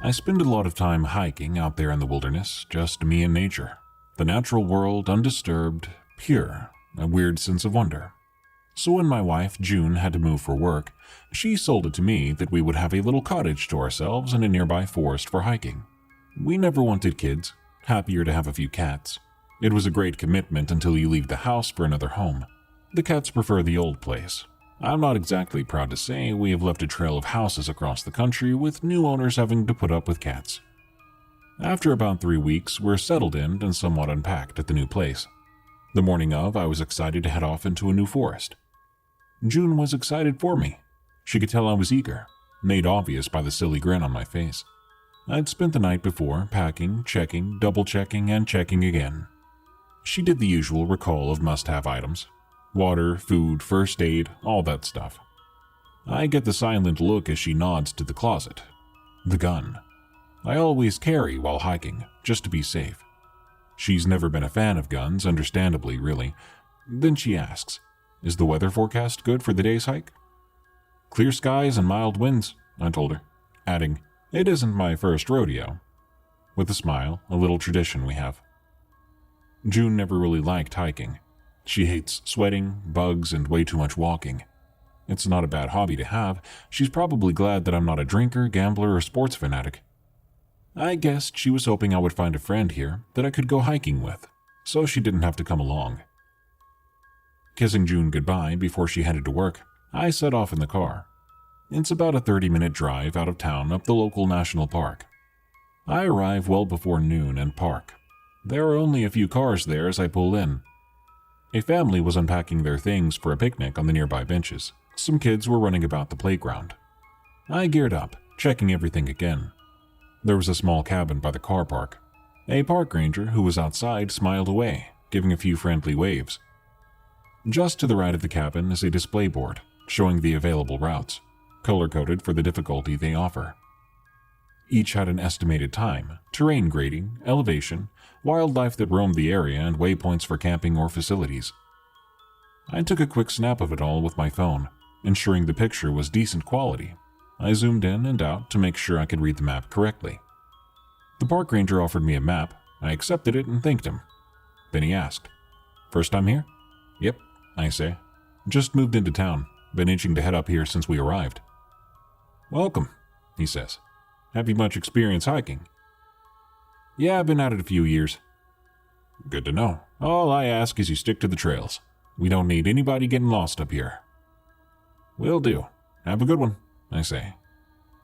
I spend a lot of time hiking out there in the wilderness, just me and nature. The natural world, undisturbed, pure, a weird sense of wonder. So when my wife, June, had to move for work, she sold it to me that we would have a little cottage to ourselves in a nearby forest for hiking. We never wanted kids, happier to have a few cats. It was a great commitment until you leave the house for another home. The cats prefer the old place. I'm not exactly proud to say we have left a trail of houses across the country with new owners having to put up with cats. After about 3 weeks, we're settled in and somewhat unpacked at the new place. The morning of, I was excited to head off into a new forest. June was excited for me. She could tell I was eager, made obvious by the silly grin on my face. I'd spent the night before packing, checking, double-checking, and checking again. She did the usual recall of must-have items. Water, food, first aid, all that stuff. I get the silent look as she nods to the closet. The gun. I always carry while hiking, just to be safe. She's never been a fan of guns, understandably, really. Then she asks, "Is the weather forecast good for the day's hike?" "Clear skies and mild winds," I told her, adding, "It isn't my first rodeo." With a smile, a little tradition we have. June never really liked hiking. She hates sweating, bugs, and way too much walking. It's not a bad hobby to have. She's probably glad that I'm not a drinker, gambler, or sports fanatic. I guessed she was hoping I would find a friend here that I could go hiking with, so she didn't have to come along. Kissing June goodbye before she headed to work, I set off in the car. It's about a 30-minute drive out of town up the local national park. I arrive well before noon and park. There are only a few cars there as I pull in. A family was unpacking their things for a picnic on the nearby benches. Some kids were running about the playground. I geared up, checking everything again. There was a small cabin by the car park. A park ranger who was outside smiled away, giving a few friendly waves. Just to the right of the cabin is a display board, showing the available routes, color-coded for the difficulty they offer. Each had an estimated time, terrain grading, elevation, wildlife that roamed the area, and waypoints for camping or facilities. I took a quick snap of it all with my phone, ensuring the picture was decent quality. I zoomed in and out to make sure I could read the map correctly. The park ranger offered me a map. I accepted it and thanked him. Then he asked, "First time here?" "Yep," I say. "Just moved into town. Been itching to head up here since we arrived." "Welcome," he says. "Have you much experience hiking?" "Yeah, I've been at it a few years." "Good to know. All I ask is you stick to the trails. We don't need anybody getting lost up here." "Will do. Have a good one," I say.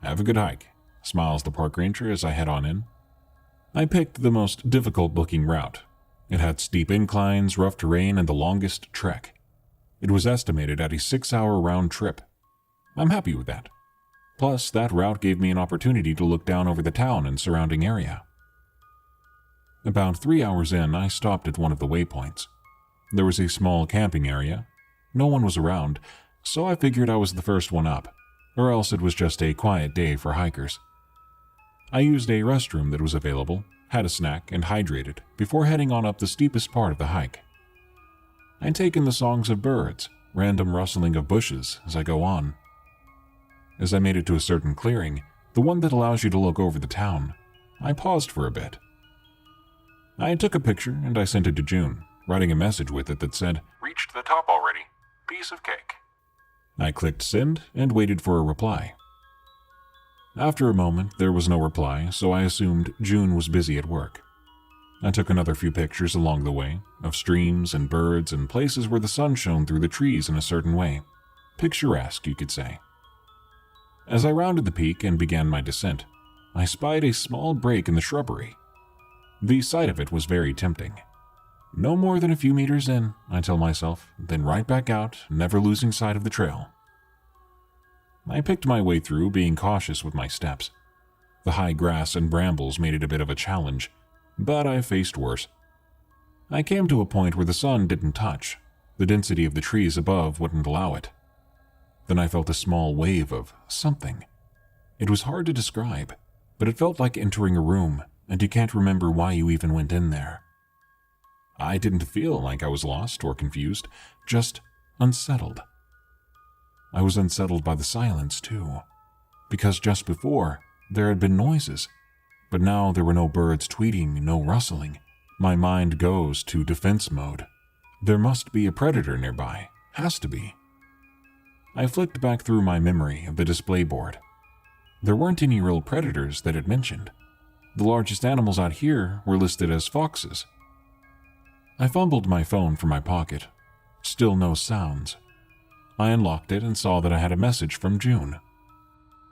"Have a good hike," smiles the park ranger as I head on in. I picked the most difficult-looking route. It had steep inclines, rough terrain, and the longest trek. It was estimated at a 6-hour round trip. I'm happy with that. Plus, that route gave me an opportunity to look down over the town and surrounding area. About 3 hours in, I stopped at one of the waypoints. There was a small camping area. No one was around, so I figured I was the first one up, or else it was just a quiet day for hikers. I used a restroom that was available, had a snack, and hydrated before heading on up the steepest part of the hike. I'd taken the songs of birds, random rustling of bushes as I go on. As I made it to a certain clearing, the one that allows you to look over the town, I paused for a bit. I took a picture and I sent it to June, writing a message with it that said, "Reached the top already. Piece of cake." I clicked send and waited for a reply. After a moment, there was no reply, so I assumed June was busy at work. I took another few pictures along the way, of streams and birds and places where the sun shone through the trees in a certain way. Picturesque, you could say. As I rounded the peak and began my descent, I spied a small break in the shrubbery. The sight of it was very tempting. No more than a few meters in, I tell myself, then right back out, never losing sight of the trail. I picked my way through, being cautious with my steps. The high grass and brambles made it a bit of a challenge, but I faced worse. I came to a point where the sun didn't touch. The density of the trees above wouldn't allow it. Then I felt a small wave of something. It was hard to describe, but it felt like entering a room, and you can't remember why you even went in there. I didn't feel like I was lost or confused, just unsettled. I was unsettled by the silence, too, because just before, There had been noises, but now there were no birds tweeting, no rustling. My mind goes to defense mode. There must be a predator nearby. Has to be. I flicked back through my memory of the display board. There weren't any real predators that it mentioned. The largest animals out here were listed as foxes. I fumbled my phone from my pocket. Still no sounds. I unlocked it and saw that I had a message from June.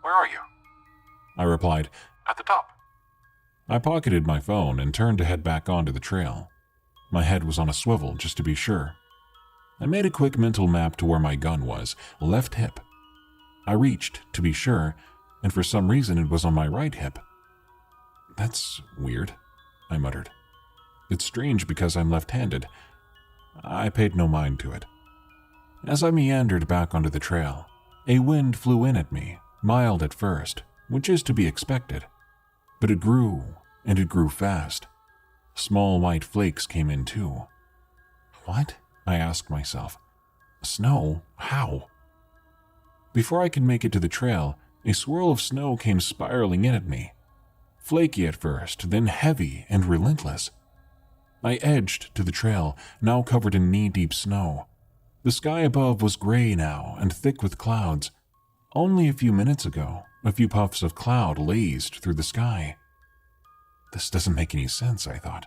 "Where are you?" I replied, "At the top." I pocketed my phone and turned to head back onto the trail. My head was on a swivel just to be sure. I made a quick mental map to where my gun was, left hip. I reached, to be sure, and for some reason it was on my right hip. That's weird, I muttered. It's strange because I'm left-handed. I paid no mind to it. As I meandered back onto the trail, a wind flew in at me, mild at first, which is to be expected. But it grew, and it grew fast. Small white flakes came in too. What? I asked myself. Snow? How? Before I could make it to the trail, a swirl of snow came spiraling in at me. Flaky at first, then heavy and relentless. I edged to the trail, now covered in knee-deep snow. The sky above was gray now and thick with clouds. Only a few minutes ago, a few puffs of cloud lazed through the sky. This doesn't make any sense, I thought.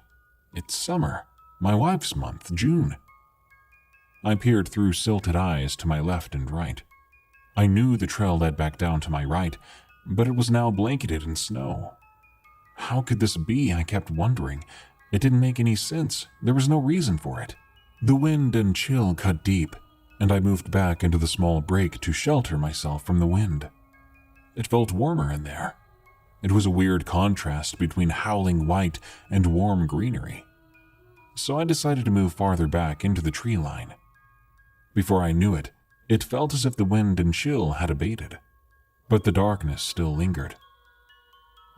It's summer, my wife's month, June. I peered through silted eyes to my left and right. I knew the trail led back down to my right, but it was now blanketed in snow. How could this be? I kept wondering. It didn't make any sense. There was no reason for it. The wind and chill cut deep, and I moved back into the small break to shelter myself from the wind. It felt warmer in there. It was a weird contrast between howling white and warm greenery. So I decided to move farther back into the tree line. Before I knew it, it felt as if the wind and chill had abated, but the darkness still lingered.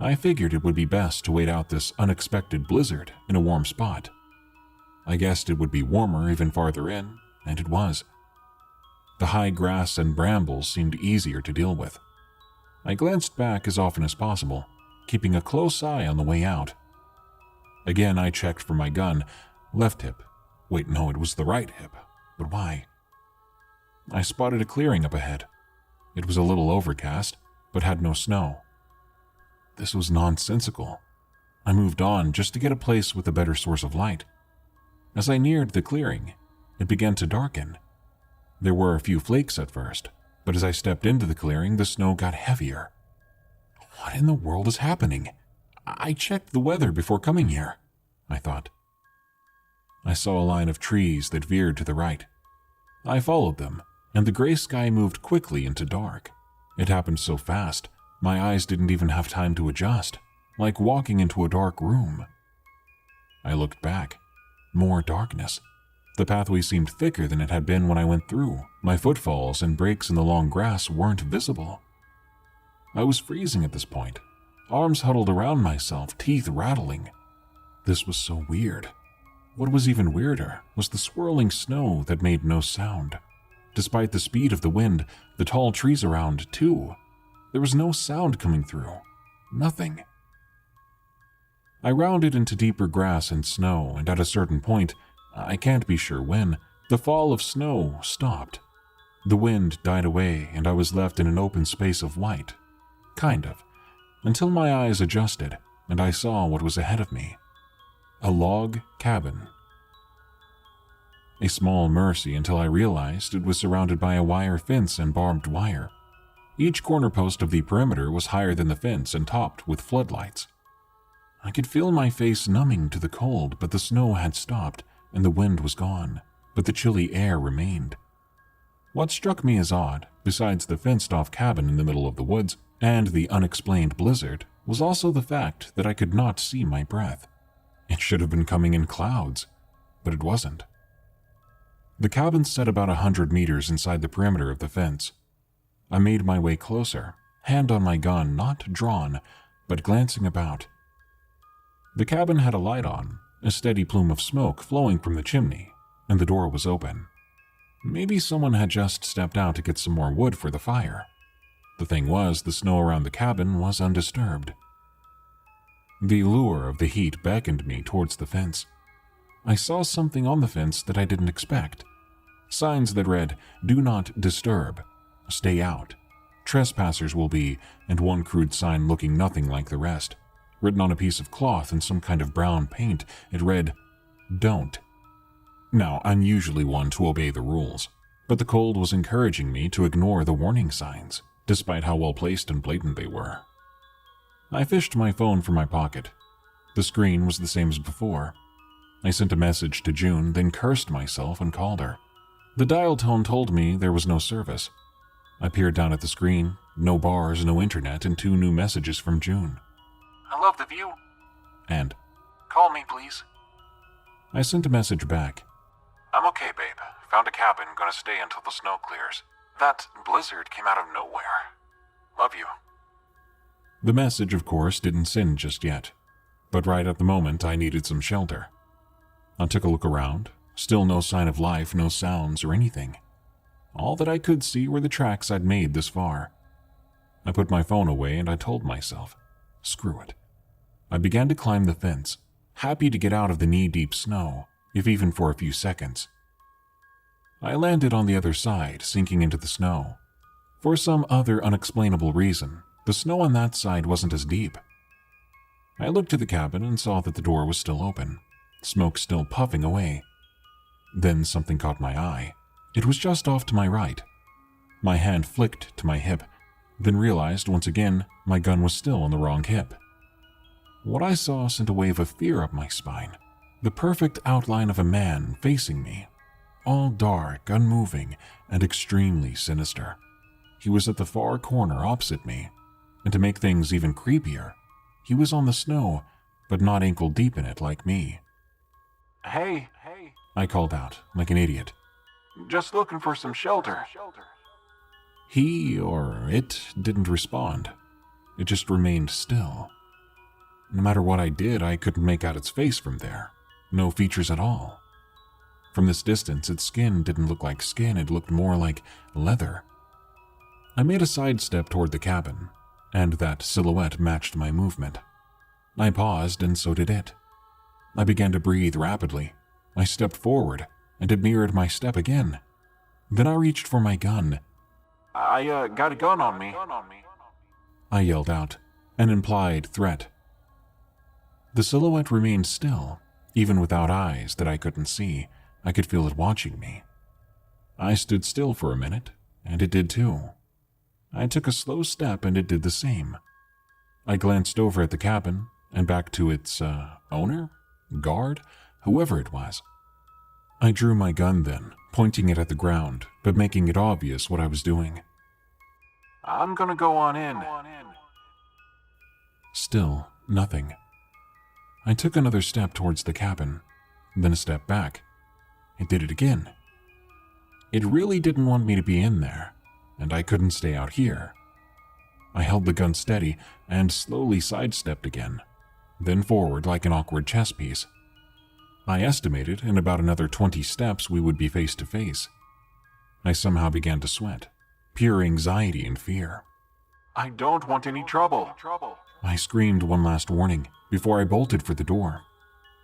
I figured it would be best to wait out this unexpected blizzard in a warm spot. I guessed it would be warmer even farther in, and it was. The high grass and brambles seemed easier to deal with. I glanced back as often as possible, keeping a close eye on the way out. Again, I checked for my gun. Left hip. Wait, no, it was the right hip. But why? I spotted a clearing up ahead. It was a little overcast, but had no snow. This was nonsensical. I moved on just to get a place with a better source of light. As I neared the clearing, it began to darken. There were a few flakes at first, but as I stepped into the clearing, the snow got heavier. What in the world is happening? I checked the weather before coming here, I thought. I saw a line of trees that veered to the right. I followed them, and the gray sky moved quickly into dark. It happened so fast, my eyes didn't even have time to adjust, like walking into a dark room. I looked back. More darkness. The pathway seemed thicker than it had been when I went through. My footfalls and breaks in the long grass weren't visible. I was freezing at this point, arms huddled around myself, teeth rattling. This was so weird. What was even weirder was the swirling snow that made no sound. Despite the speed of the wind, the tall trees around, too. There was no sound coming through. Nothing. I rounded into deeper grass and snow, and at a certain point, I can't be sure when, the fall of snow stopped. The wind died away, and I was left in an open space of white. Kind of. Until my eyes adjusted, and I saw what was ahead of me. A log cabin. A small mercy until I realized it was surrounded by a wire fence and barbed wire. Each corner post of the perimeter was higher than the fence and topped with floodlights. I could feel my face numbing to the cold, but the snow had stopped and the wind was gone, but the chilly air remained. What struck me as odd, besides the fenced-off cabin in the middle of the woods and the unexplained blizzard, was also the fact that I could not see my breath. It should have been coming in clouds, but it wasn't. The cabin sat about 100 meters inside the perimeter of the fence. I made my way closer, hand on my gun, not drawn, but glancing about. The cabin had a light on, a steady plume of smoke flowing from the chimney, and the door was open. Maybe someone had just stepped out to get some more wood for the fire. The thing was, the snow around the cabin was undisturbed. The lure of the heat beckoned me towards the fence. I saw something on the fence that I didn't expect. Signs that read, "Do not disturb," "Stay out," "Trespassers will be," and one crude sign looking nothing like the rest. Written on a piece of cloth in some kind of brown paint, it read, "Don't." Now, I'm usually one to obey the rules, but the cold was encouraging me to ignore the warning signs, despite how well placed and blatant they were. I fished my phone from my pocket. The screen was the same as before. I sent a message to June, then cursed myself and called her. The dial tone told me there was no service. I peered down at the screen, no bars, no internet, and 2 new messages from June. I love the view. And Call me, please. I sent a message back. I'm okay, babe. Found a cabin, gonna stay until the snow clears. That blizzard came out of nowhere. Love you. The message, of course, didn't send just yet, but right at the moment I needed some shelter. I took a look around. Still no sign of life, no sounds or anything. All that I could see were the tracks I'd made this far. I put my phone away and I told myself, screw it. I began to climb the fence, happy to get out of the knee-deep snow, if even for a few seconds. I landed on the other side, sinking into the snow. For some other unexplainable reason, the snow on that side wasn't as deep. I looked at the cabin and saw that the door was still open, smoke still puffing away. Then something caught my eye. It was just off to my right. My hand flicked to my hip, then realized once again my gun was still on the wrong hip. What I saw sent a wave of fear up my spine. The perfect outline of a man facing me. All dark, unmoving, and extremely sinister. He was at the far corner opposite me, and to make things even creepier, he was on the snow, but not ankle deep in it like me. Hey, I called out, like an idiot. just looking for some shelter. He, or it, didn't respond. It just remained still. No matter what I did, I couldn't make out its face from there. No features at all. From this distance, its skin didn't look like skin, it looked more like leather. I made a sidestep toward the cabin, and that silhouette matched my movement. I paused, and so did it. I began to breathe rapidly. I stepped forward, and it mirrored my step again. Then I reached for my gun. I got a gun on me. I yelled out, an implied threat. The silhouette remained still, even without eyes that I couldn't see. I could feel it watching me. I stood still for a minute, and it did too. I took a slow step, and it did the same. I glanced over at the cabin, and back to its, owner? Guard? Whoever it was. I drew my gun then, pointing it at the ground, but making it obvious what I was doing. I'm gonna go on in. Still, nothing. I took another step towards the cabin, then a step back. It did it again. It really didn't want me to be in there, and I couldn't stay out here. I held the gun steady and slowly sidestepped again, then forward like an awkward chess piece. I estimated in about another 20 steps we would be face to face. I somehow began to sweat, pure anxiety and fear. I don't want any trouble. I screamed one last warning before I bolted for the door.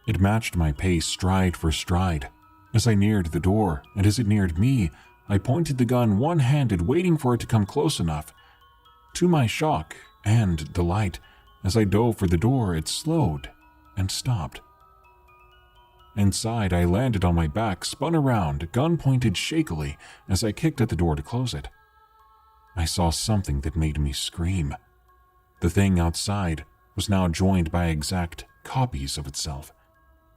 It matched my pace stride for stride. As I neared the door, and as it neared me, I pointed the gun one-handed, waiting for it to come close enough. To my shock and delight, as I dove for the door, it slowed and stopped. Inside, I landed on my back, spun around, gun pointed shakily as I kicked at the door to close it. I saw something that made me scream. The thing outside was now joined by exact copies of itself.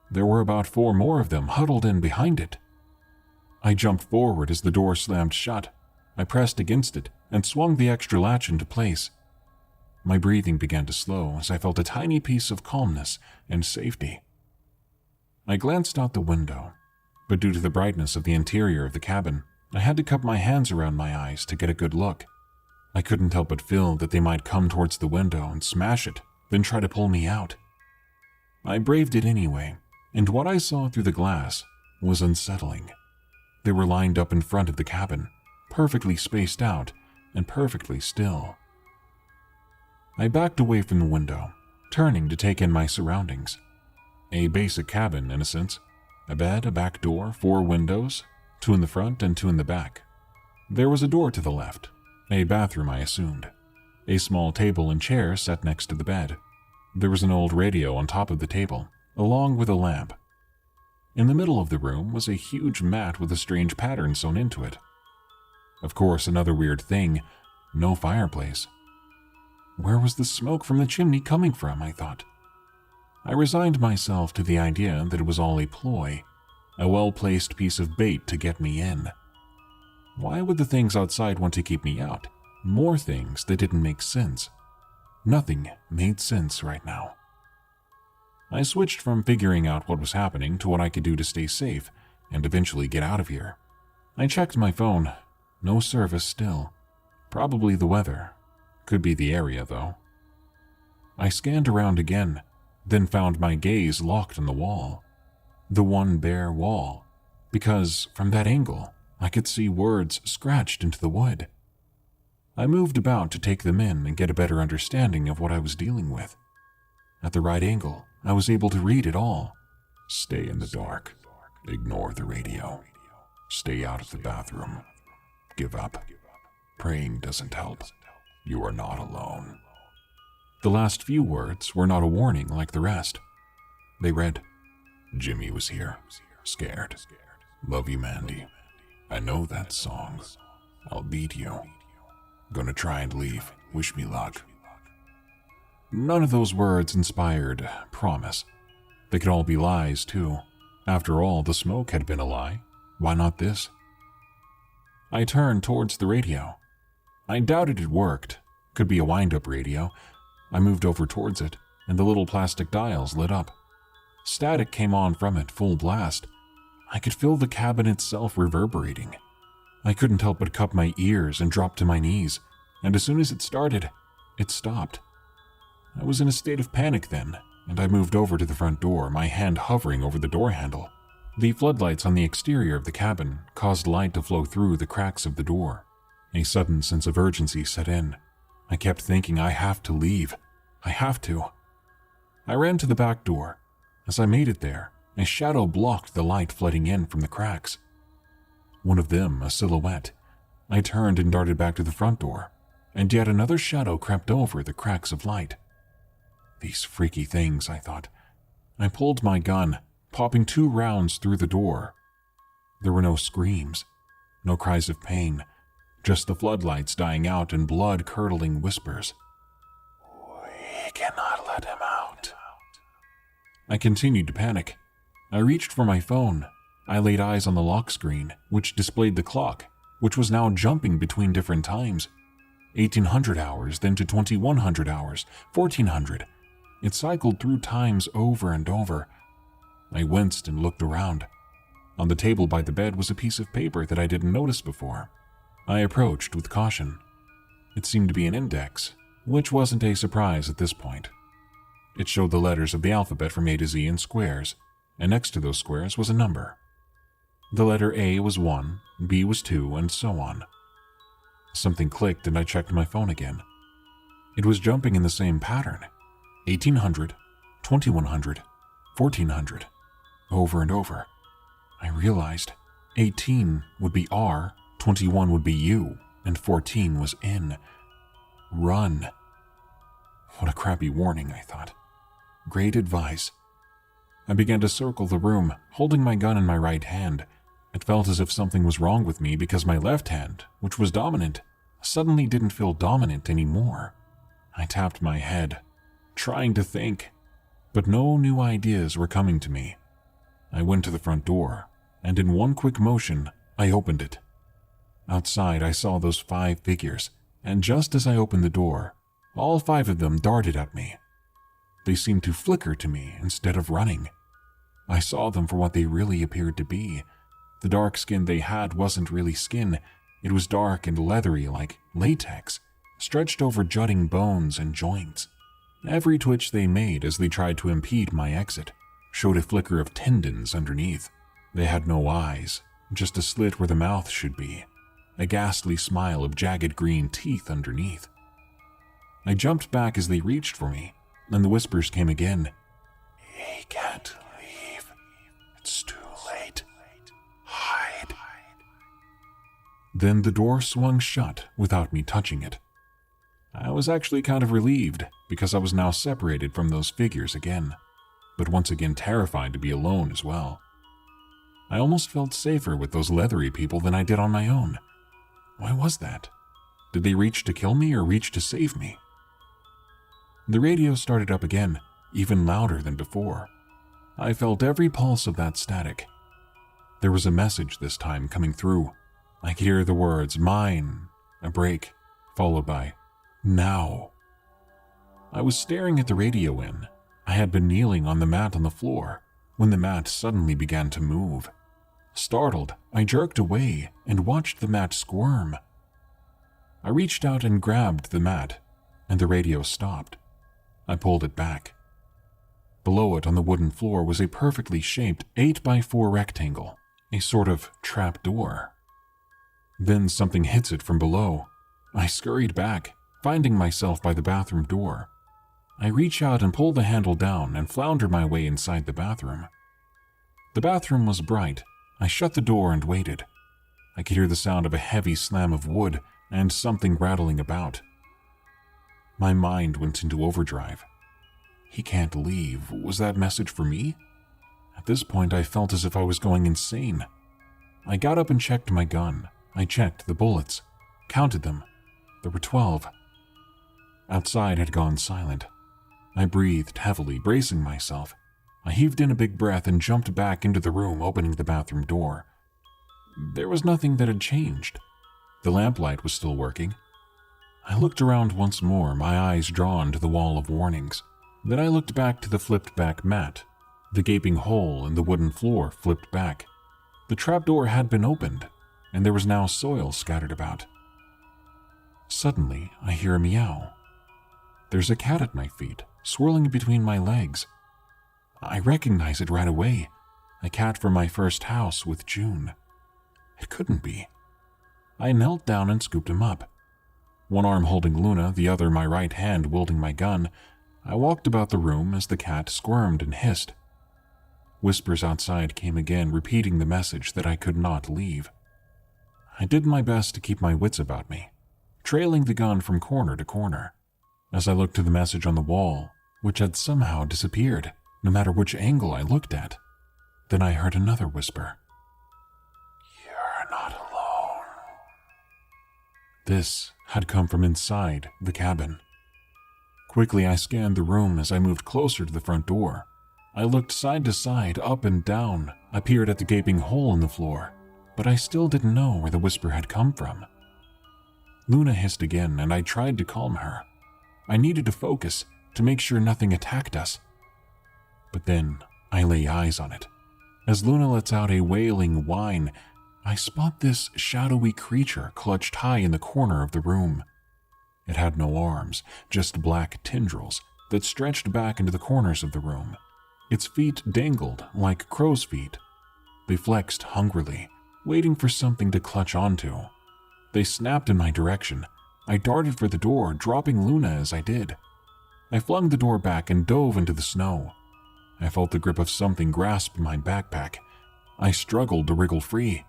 There were about 4 more of them huddled in behind it. I jumped forward as the door slammed shut. I pressed against it and swung the extra latch into place. My breathing began to slow as I felt a tiny piece of calmness and safety. I glanced out the window, but due to the brightness of the interior of the cabin, I had to cup my hands around my eyes to get a good look. I couldn't help but feel that they might come towards the window and smash it, then try to pull me out. I braved it anyway, and what I saw through the glass was unsettling. They were lined up in front of the cabin, perfectly spaced out, and perfectly still. I backed away from the window, turning to take in my surroundings. A basic cabin, in a sense. A bed, a back door, 4 windows, 2 in the front and 2 in the back. There was a door to the left, a bathroom I assumed. A small table and chair set next to the bed. There was an old radio on top of the table, along with a lamp. In the middle of the room was a huge mat with a strange pattern sewn into it. Of course, another weird thing, no fireplace. Where was the smoke from the chimney coming from, I thought. I resigned myself to the idea that it was all a ploy, a well-placed piece of bait to get me in. Why would the things outside want to keep me out? More things that didn't make sense. Nothing made sense right now. I switched from figuring out what was happening to what I could do to stay safe and eventually get out of here. I checked my phone. No service still. Probably the weather. Could be the area, though. I scanned around again, then found my gaze locked on the wall. The one bare wall, because from that angle, I could see words scratched into the wood. I moved about to take them in and get a better understanding of what I was dealing with. At the right angle, I was able to read it all. Stay in the dark. Ignore the radio. Stay out of the bathroom. Give up. Praying doesn't help. You are not alone. The last few words were not a warning like the rest. They read, Jimmy was here, scared. Love you, Mandy. I know that song. I'll beat you. Gonna try and leave. Wish me luck. None of those words inspired promise. They could all be lies, too. After all, the smoke had been a lie. Why not this? I turned towards the radio. I doubted it worked. Could be a wind-up radio. I moved over towards it, and the little plastic dials lit up. Static came on from it, full blast. I could feel the cabin itself reverberating. I couldn't help but cup my ears and drop to my knees, and as soon as it started, it stopped. I was in a state of panic then, and I moved over to the front door, my hand hovering over the door handle. The floodlights on the exterior of the cabin caused light to flow through the cracks of the door. A sudden sense of urgency set in. I kept thinking, I have to leave. I have to. I ran to the back door. As I made it there, a shadow blocked the light flooding in from the cracks. One of them, a silhouette. I turned and darted back to the front door, and yet another shadow crept over the cracks of light. These freaky things, I thought. I pulled my gun, popping 2 rounds through the door. There were no screams, no cries of pain, just the floodlights dying out and blood-curdling whispers. We cannot let him out. I continued to panic. I reached for my phone. I laid eyes on the lock screen, which displayed the clock, which was now jumping between different times. 1800 hours, then to 2100 hours, 1400. It cycled through times over and over. I winced and looked around. On the table by the bed was a piece of paper that I didn't notice before. I approached with caution. It seemed to be an index, which wasn't a surprise at this point. It showed the letters of the alphabet from A to Z in squares, and next to those squares was a number. The letter A was 1, B was 2, and so on. Something clicked and I checked my phone again. It was jumping in the same pattern. 1800, 2100, 1400, over and over. I realized 18 would be R, 21 would be U, and 14 was N. Run. What a crappy warning, I thought. Great advice. I began to circle the room, holding my gun in my right hand. It felt as if something was wrong with me because my left hand, which was dominant, suddenly didn't feel dominant anymore. I tapped my head, trying to think, but no new ideas were coming to me. I went to the front door, and in one quick motion, I opened it. Outside, I saw those 5 figures, and just as I opened the door, all 5 of them darted at me. They seemed to flicker to me instead of running. I saw them for what they really appeared to be. The dark skin they had wasn't really skin. It was dark and leathery like latex, stretched over jutting bones and joints. Every twitch they made as they tried to impede my exit showed a flicker of tendons underneath. They had no eyes, just a slit where the mouth should be. a ghastly smile of jagged green teeth underneath. I jumped back as they reached for me, and the whispers came again. "He can't leave. It's too late. Hide." Then the door swung shut without me touching it. I was actually kind of relieved because I was now separated from those figures again, but once again terrified to be alone as well. I almost felt safer with those leathery people than I did on my own. Why was that? Did they reach to kill me or reach to save me? The radio started up again, even louder than before. I felt every pulse of that static. There was a message this time coming through. I could hear the words, "mine," a break, followed by, "now." I was staring at the radio in. I had been kneeling on the mat on the floor when the mat suddenly began to move. Startled, I jerked away and watched the mat squirm. I reached out and grabbed the mat, and the radio stopped. I pulled it back. Below it on the wooden floor was a perfectly shaped 8x4 rectangle, a sort of trap door. Then something hits it from below. I scurried back, finding myself by the bathroom door. I reach out and pull the handle down and flounder my way inside the bathroom. The bathroom was bright. I shut the door and waited. I could hear the sound of a heavy slam of wood and something rattling about. My mind went into overdrive. He can't leave. Was that message for me? At this point, I felt as if I was going insane. I got up and checked my gun. I checked the bullets, counted them. There were 12. Outside had gone silent. I breathed heavily, bracing myself. I heaved in a big breath and jumped back into the room, opening the bathroom door. There was nothing that had changed. The lamplight was still working. I looked around once more, my eyes drawn to the wall of warnings. Then I looked back to the flipped-back mat. The gaping hole in the wooden floor flipped back. The trapdoor had been opened, and there was now soil scattered about. Suddenly, I hear a meow. There's a cat at my feet, swirling between my legs. I recognize it right away. A cat from my first house with June. It couldn't be. I knelt down and scooped him up. One arm holding Luna, the other my right hand wielding my gun, I walked about the room as the cat squirmed and hissed. Whispers outside came again, repeating the message that I could not leave. I did my best to keep my wits about me, trailing the gun from corner to corner, as I looked to the message on the wall, which had somehow disappeared, no matter which angle I looked at. Then I heard another whisper. "You're not alone." This had come from inside the cabin. Quickly, I scanned the room as I moved closer to the front door. I looked side to side, up and down. I peered at the gaping hole in the floor, but I still didn't know where the whisper had come from. Luna hissed again, and I tried to calm her. I needed to focus to make sure nothing attacked us. But then I lay eyes on it. As Luna lets out a wailing whine, I spot this shadowy creature clutched high in the corner of the room. It had no arms, just black tendrils that stretched back into the corners of the room. Its feet dangled like crow's feet. They flexed hungrily, waiting for something to clutch onto. They snapped in my direction. I darted for the door, dropping Luna as I did. I flung the door back and dove into the snow. I felt the grip of something grasp my backpack. I struggled to wriggle free.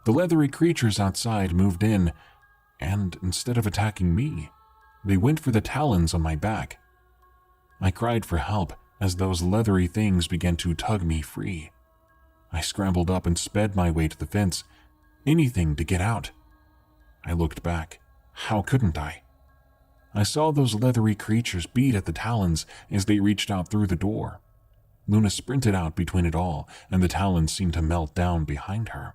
The leathery creatures outside moved in, and instead of attacking me, they went for the talons on my back. I cried for help as those leathery things began to tug me free. I scrambled up and sped my way to the fence, anything to get out. I looked back. How couldn't I? I saw those leathery creatures beat at the talons as they reached out through the door. Luna sprinted out between it all, and the talons seemed to melt down behind her.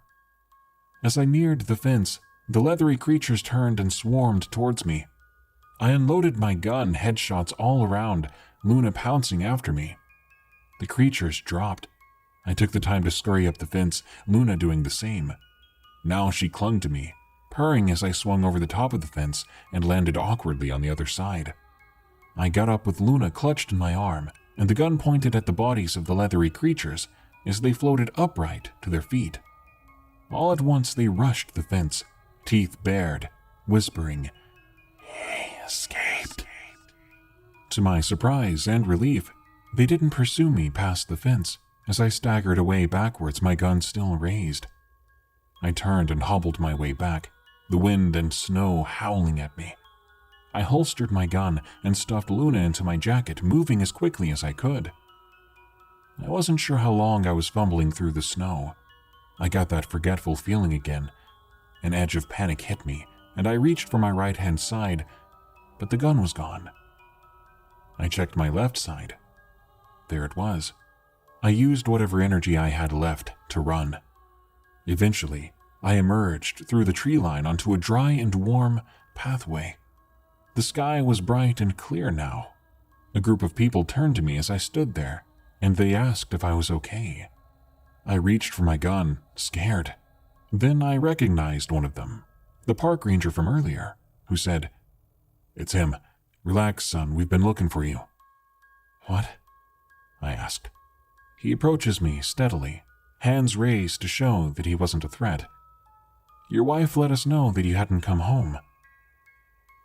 As I neared the fence, the leathery creatures turned and swarmed towards me. I unloaded my gun, headshots all around, Luna pouncing after me. The creatures dropped. I took the time to scurry up the fence, Luna doing the same. Now she clung to me, purring as I swung over the top of the fence and landed awkwardly on the other side. I got up with Luna clutched in my arm, and the gun pointed at the bodies of the leathery creatures as they floated upright to their feet. All at once they rushed the fence, teeth bared, whispering, "He escaped." To my surprise and relief, they didn't pursue me past the fence as I staggered away backwards, my gun still raised. I turned and hobbled my way back, the wind and snow howling at me. I holstered my gun and stuffed Luna into my jacket, moving as quickly as I could. I wasn't sure how long I was fumbling through the snow. I got that forgetful feeling again. An edge of panic hit me, and I reached for my right-hand side, but the gun was gone. I checked my left side. There it was. I used whatever energy I had left to run. Eventually, I emerged through the tree line onto a dry and warm pathway. The sky was bright and clear now. A group of people turned to me as I stood there, and they asked if I was okay. I reached for my gun, scared. Then I recognized one of them, the park ranger from earlier, who said, "It's him. Relax, son, we've been looking for you." "What?" I asked. He approaches me steadily, hands raised to show that he wasn't a threat. "Your wife let us know that you hadn't come home."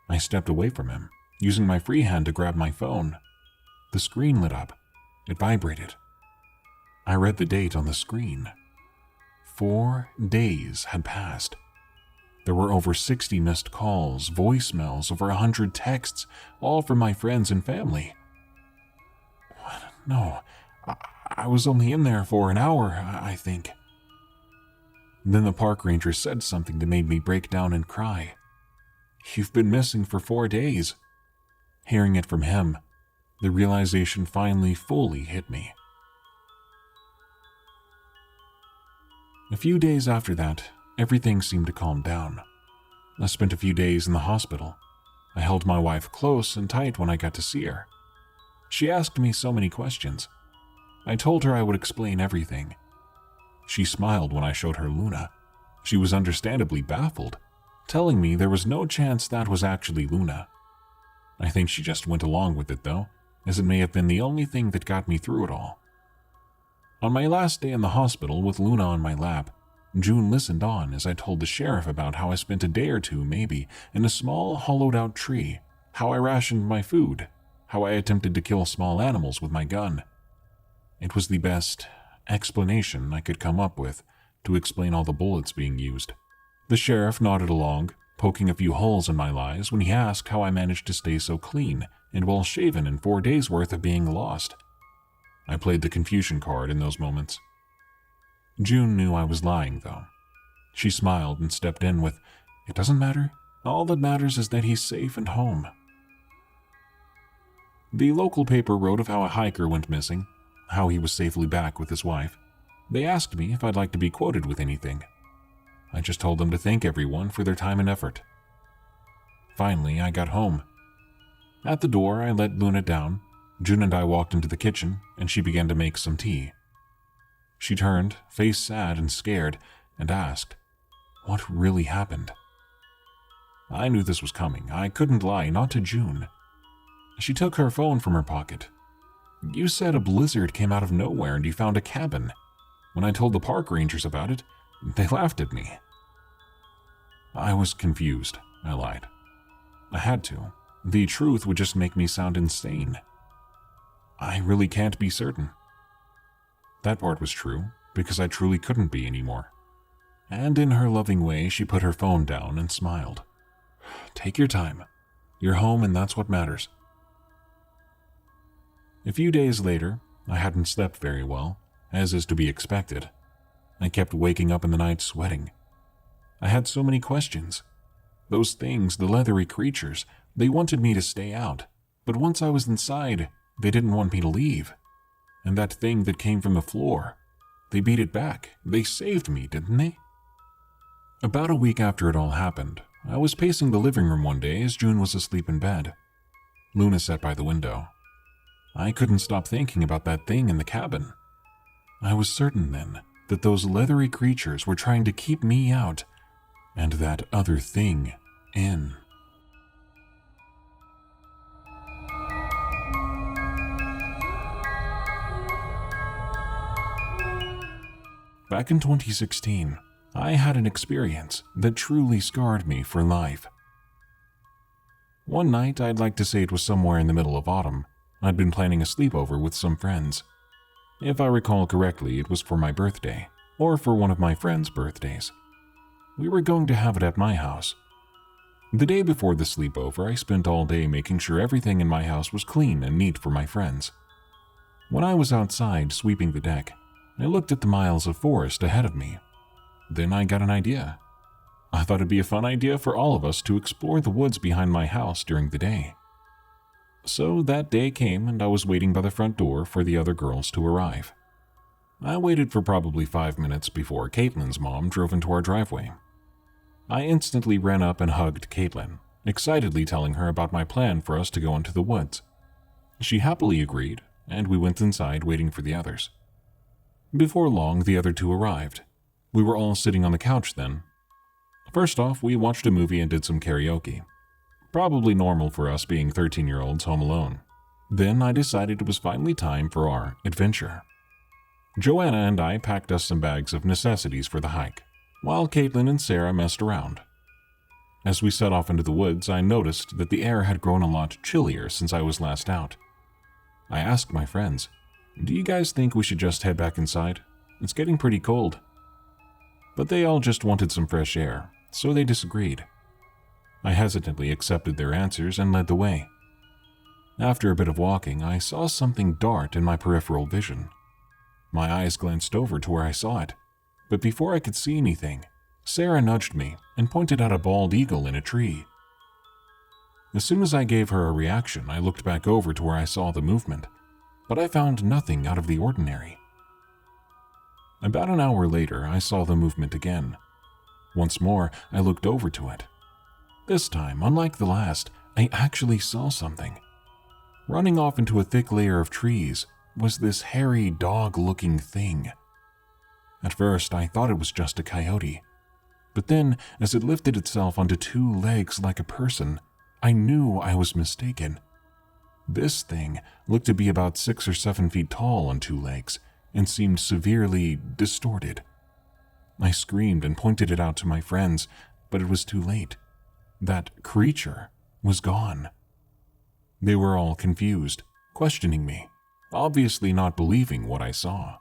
I stepped away from him, using my free hand to grab my phone. The screen lit up. It vibrated. I read the date on the screen. 4 days had passed. There were over 60 missed calls, voicemails, over 100 texts, all from my friends and family. What? No, I was only in there for an hour, I think. Then the park ranger said something that made me break down and cry. "You've been missing for 4 days." Hearing it from him, the realization finally fully hit me. A few days after that, everything seemed to calm down. I spent a few days in the hospital. I held my wife close and tight when I got to see her. She asked me so many questions. I told her I would explain everything. She smiled when I showed her Luna. She was understandably baffled, telling me there was no chance that was actually Luna. I think she just went along with it though, as it may have been the only thing that got me through it all. On my last day in the hospital with Luna on my lap, June listened on as I told the sheriff about how I spent a day or two, maybe, in a small hollowed-out tree, how I rationed my food, how I attempted to kill small animals with my gun. It was the best explanation I could come up with to explain all the bullets being used. The sheriff nodded along, poking a few holes in my lies when he asked how I managed to stay so clean and well-shaven in 4 days' worth of being lost. I played the confusion card in those moments. June knew I was lying, though. She smiled and stepped in with, "It doesn't matter. All that matters is that he's safe and home." The local paper wrote of how a hiker went missing, how he was safely back with his wife. They asked me if I'd like to be quoted with anything. I just told them to thank everyone for their time and effort. Finally, I got home. At the door, I let Luna down. June and I walked into the kitchen, and she began to make some tea. She turned, face sad and scared, and asked, "What really happened?" I knew this was coming. I couldn't lie, not to June. She took her phone from her pocket. "You said a blizzard came out of nowhere and you found a cabin. When I told the park rangers about it, they laughed at me." I was confused, I lied. I had to. The truth would just make me sound insane. I really can't be certain. That part was true, because I truly couldn't be anymore. And in her loving way, she put her phone down and smiled. "Take your time. You're home and that's what matters." A few days later, I hadn't slept very well, as is to be expected. I kept waking up in the night sweating. I had so many questions. Those things, the leathery creatures, they wanted me to stay out, but once I was inside, they didn't want me to leave. And that thing that came from the floor, they beat it back. They saved me, didn't they? About a week after it all happened, I was pacing the living room one day as June was asleep in bed. Luna sat by the window. I couldn't stop thinking about that thing in the cabin. I was certain then that those leathery creatures were trying to keep me out and that other thing in. Back in 2016, I had an experience that truly scarred me for life. One night, I'd like to say it was somewhere in the middle of autumn, I'd been planning a sleepover with some friends. If I recall correctly, it was for my birthday, or for one of my friends' birthdays. We were going to have it at my house. The day before the sleepover, I spent all day making sure everything in my house was clean and neat for my friends. When I was outside sweeping the deck, I looked at the miles of forest ahead of me. Then I got an idea. I thought it'd be a fun idea for all of us to explore the woods behind my house during the day. So that day came and I was waiting by the front door for the other girls to arrive. I waited for probably 5 minutes before Caitlin's mom drove into our driveway. I instantly ran up and hugged Caitlin, excitedly telling her about my plan for us to go into the woods. She happily agreed, and we went inside waiting for the others. Before long, the other two arrived. We were all sitting on the couch then. First off, we watched a movie and did some karaoke. Probably normal for us being 13-year-olds home alone. Then I decided it was finally time for our adventure. Joanna and I packed us some bags of necessities for the hike, while Caitlin and Sarah messed around. As we set off into the woods, I noticed that the air had grown a lot chillier since I was last out. I asked my friends, "Do you guys think we should just head back inside? It's getting pretty cold." But they all just wanted some fresh air, so they disagreed. I hesitantly accepted their answers and led the way. After a bit of walking, I saw something dart in my peripheral vision. My eyes glanced over to where I saw it, but before I could see anything, Sarah nudged me and pointed out a bald eagle in a tree. As soon as I gave her a reaction, I looked back over to where I saw the movement, but I found nothing out of the ordinary. About an hour later, I saw the movement again. Once more, I looked over to it. This time, unlike the last, I actually saw something. Running off into a thick layer of trees was this hairy dog-looking thing. At first, I thought it was just a coyote. But then, as it lifted itself onto 2 legs like a person, I knew I was mistaken. This thing looked to be about 6 or 7 feet tall on 2 legs and seemed severely distorted. I screamed and pointed it out to my friends, but it was too late. That creature was gone. They were all confused, questioning me, obviously not believing what I saw.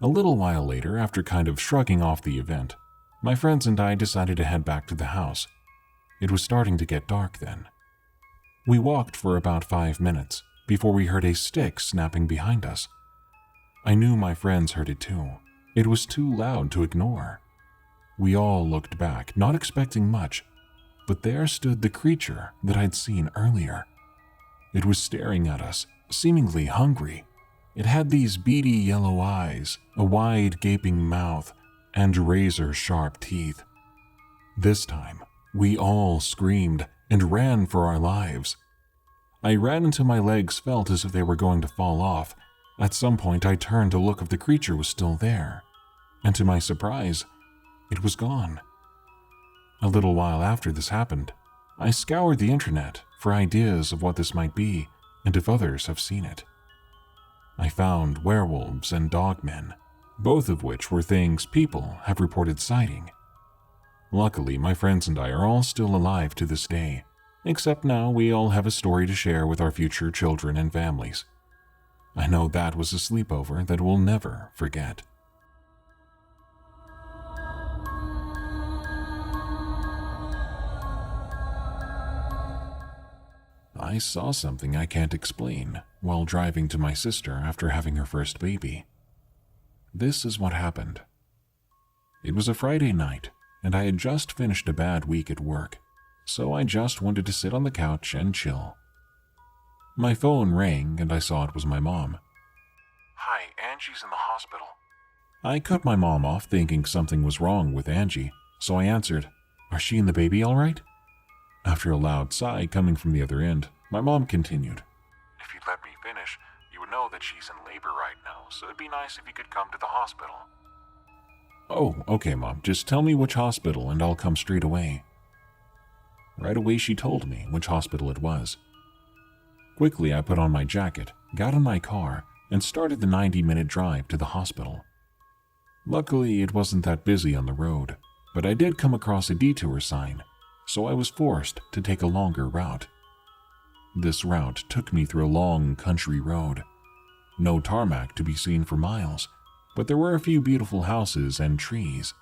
A little while later, after kind of shrugging off the event, my friends and I decided to head back to the house. It was starting to get dark then. We walked for about 5 minutes before we heard a stick snapping behind us. I knew my friends heard it too. It was too loud to ignore. We all looked back, not expecting much, but there stood the creature that I'd seen earlier. It was staring at us, seemingly hungry. It had these beady yellow eyes, a wide gaping mouth, and razor-sharp teeth. This time, we all screamed and ran for our lives. I ran until my legs felt as if they were going to fall off. At some point, I turned to look if the creature was still there, and to my surprise, it was gone. A little while after this happened, I scoured the internet for ideas of what this might be and if others have seen it. I found werewolves and dogmen, both of which were things people have reported sighting. Luckily, my friends and I are all still alive to this day, except now we all have a story to share with our future children and families. I know that was a sleepover that we'll never forget. I saw something I can't explain while driving to my sister after having her first baby. This is what happened. It was a Friday night, and I had just finished a bad week at work, so I just wanted to sit on the couch and chill. My phone rang, and I saw it was my mom. Hi, Angie's in the hospital. I cut my mom off thinking something was wrong with Angie, so I answered, "Are she and the baby all right?" After a loud sigh coming from the other end, my mom continued, If you'd let me finish, you would know that she's in labor right now, so it'd be nice if you could come to the hospital. "Oh, okay, Mom, just tell me which hospital and I'll come straight away." Right away she told me which hospital it was. Quickly I put on my jacket, got in my car, and started the 90-minute drive to the hospital. Luckily, it wasn't that busy on the road, but I did come across a detour sign, so I was forced to take a longer route. This route took me through a long country road. No tarmac to be seen for miles, but there were a few beautiful houses and trees.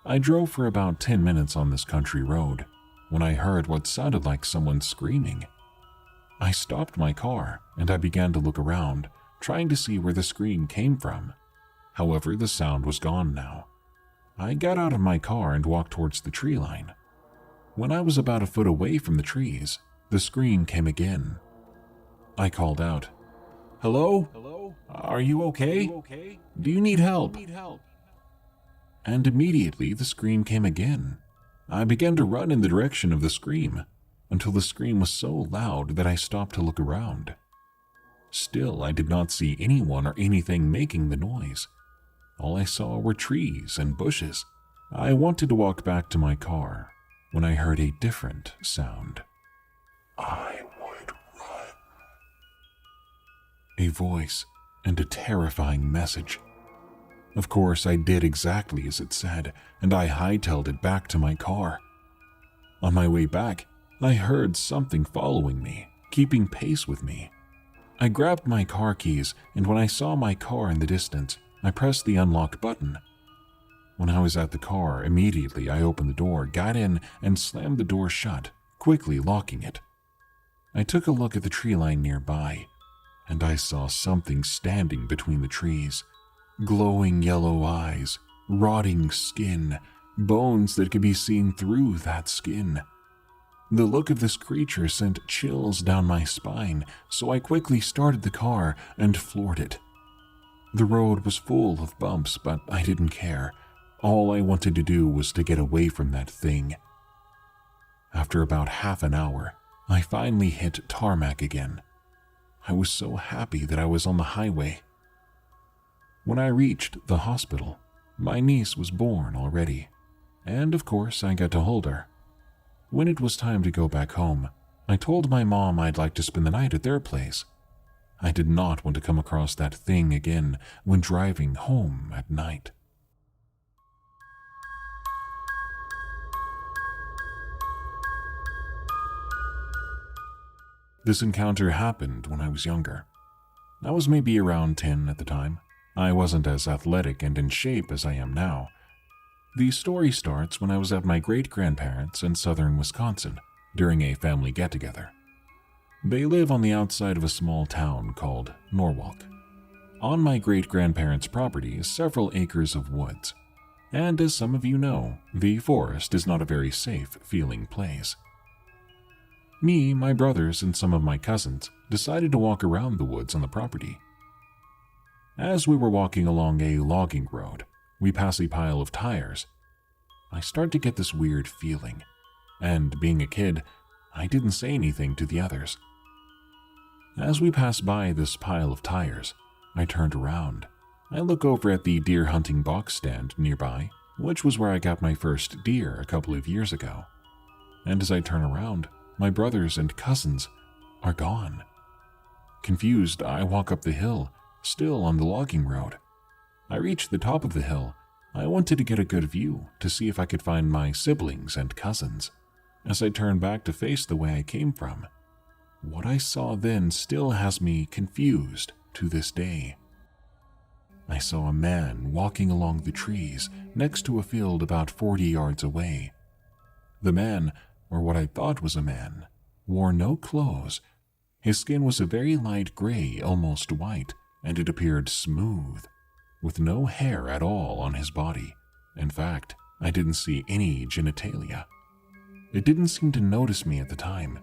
I drove for about 10 minutes on this country road when I heard what sounded like someone screaming. I stopped my car and I began to look around, trying to see where the scream came from. However, the sound was gone now. I got out of my car and walked towards the tree line. When I was about a foot away from the trees, the scream came again. I called out, "Hello? Hello? Are you okay? Do you need help?" And immediately the scream came again. I began to run in the direction of the scream until the scream was so loud that I stopped to look around. Still, I did not see anyone or anything making the noise. All I saw were trees and bushes. I wanted to walk back to my car when I heard a different sound. "I would run." A voice and a terrifying message. Of course, I did exactly as it said, and I hightailed it back to my car. On my way back, I heard something following me, keeping pace with me. I grabbed my car keys, and when I saw my car in the distance, I pressed the unlock button. When I was at the car, immediately I opened the door, got in, and slammed the door shut, quickly locking it. I took a look at the tree line nearby, and I saw something standing between the trees. Glowing yellow eyes, rotting skin, bones that could be seen through that skin. The look of this creature sent chills down my spine, so I quickly started the car and floored it. The road was full of bumps, but I didn't care. All I wanted to do was to get away from that thing. After about half an hour, I finally hit tarmac again. I was so happy that I was on the highway. When I reached the hospital, my niece was born already, and of course I got to hold her. When it was time to go back home, I told my mom I'd like to spend the night at their place. I did not want to come across that thing again when driving home at night. This encounter happened when I was younger. I was maybe around 10 at the time. I wasn't as athletic and in shape as I am now. The story starts when I was at my great-grandparents in southern Wisconsin during a family get-together. They live on the outside of a small town called Norwalk. On my great-grandparents' property is several acres of woods, and as some of you know, the forest is not a very safe-feeling place. Me, my brothers, and some of my cousins decided to walk around the woods on the property. As we were walking along a logging road, we pass a pile of tires. I start to get this weird feeling, and being a kid, I didn't say anything to the others. As we pass by this pile of tires, I turned around. I look over at the deer hunting box stand nearby, which was where I got my first deer a couple of years ago. And as I turn around, my brothers and cousins are gone. Confused, I walk up the hill, still on the logging road. I reach the top of the hill. I wanted to get a good view to see if I could find my siblings and cousins. As I turn back to face the way I came from, what I saw then still has me confused to this day. I saw a man walking along the trees next to a field about 40 yards away. The man, or what I thought was a man, wore no clothes. His skin was a very light gray, almost white, and it appeared smooth, with no hair at all on his body. In fact, I didn't see any genitalia. It didn't seem to notice me at the time.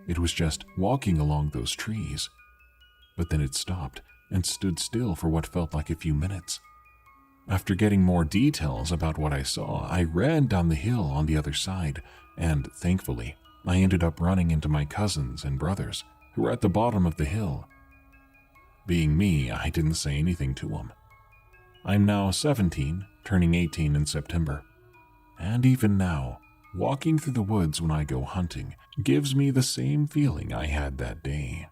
It was just walking along those trees. But then it stopped and stood still for what felt like a few minutes. After getting more details about what I saw, I ran down the hill on the other side, and thankfully, I ended up running into my cousins and brothers, who were at the bottom of the hill. Being me, I didn't say anything to them. I'm now 17, turning 18 in September. And even now, walking through the woods when I go hunting gives me the same feeling I had that day.